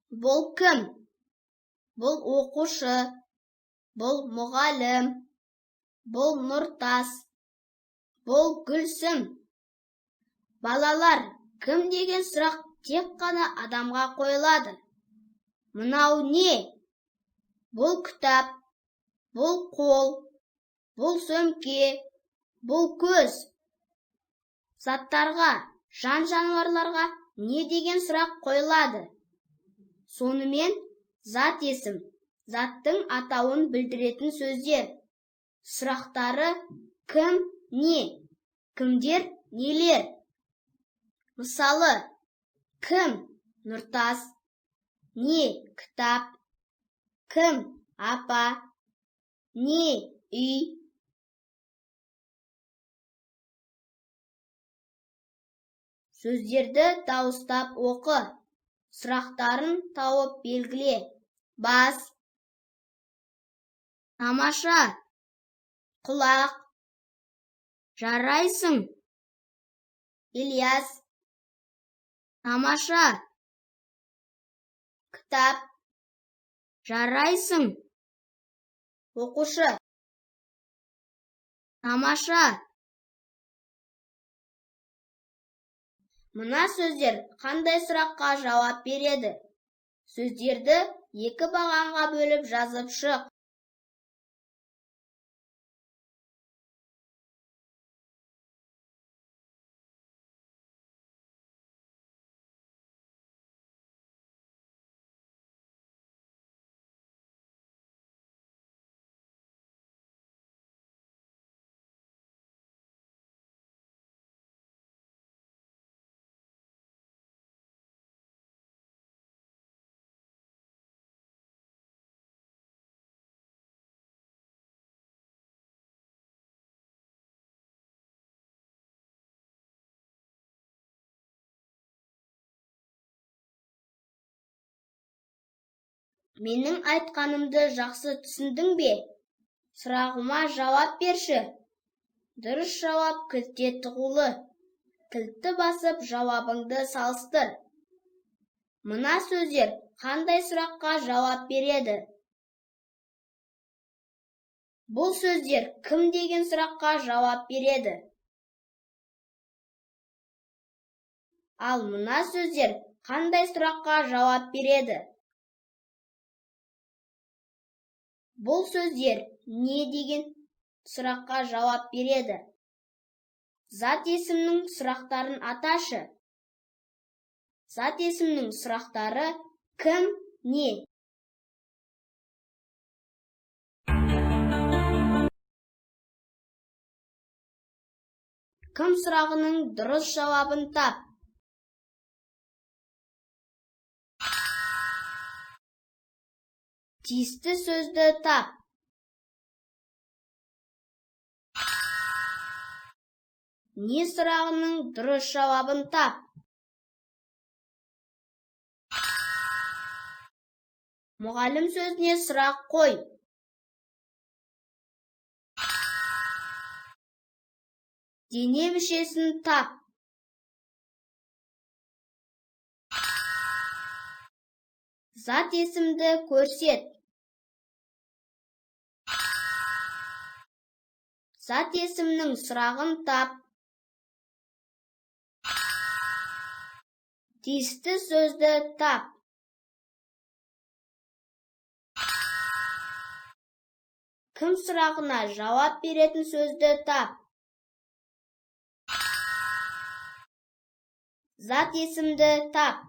Бұл кім? Бұл оқушы, бұл мұғалім, бұл Нұртас, бұл Гүлсім. Балалар, кім деген сұрақ тек қана адамға қойылады. Мынау не? Бұл кітап, бұл қол, бұл сөмке, бұл көз. Заттарға, жан-жануарларға не деген сұрақ қойылады? Сонымен зат есім, заттың атауын білдіретін сөздер. Сұрақтары кім, не? Кімдер, нелер? Мысалы, кім? Нұртас. Не? Кітап. Кім? Апа. Не? Үй. Сөздерді дауыстап оқы. Сұрақтарын тауып белгіле. Бас. Тамаша. Құлақ. Жарайсың. Ильяс. Тамаша. Кітап. Жарайсың. Оқушы. Тамаша. Мына сөздер қандай сұраққа жауап береді? Сөздерді екі бағанға бөліп жазып шық. Менің айтқанымды жақсы түсіндің бе? Сұрағыма жауап берші. Дұрыс жауап кілтте тығулы. Кілтті басып жауабыңды салыстыр. Мына сөздер қандай сұраққа жауап береді? Бұл сөздер кім деген сұраққа жауап береді? Ал мына сөздер қандай сұраққа жауап береді? Бұл сөздер не деген сұраққа жауап береді? Зат есімнің сұрақтарын аташы. Зат есімнің сұрақтары кім, не? Кім сұрағының дұрыс жауабын тап. Тиісті сөзді тап. Не сұрағының дұрыс жауабын тап. Мұғалім сөзіне сұрақ қой. Дене мүшесін тап. Зат есімді көрсет. Зат есімнің сұрағын тап. Тиісті сөзді тап. Кім сұрағына жауап беретін сөзді тап. Зат есімді тап.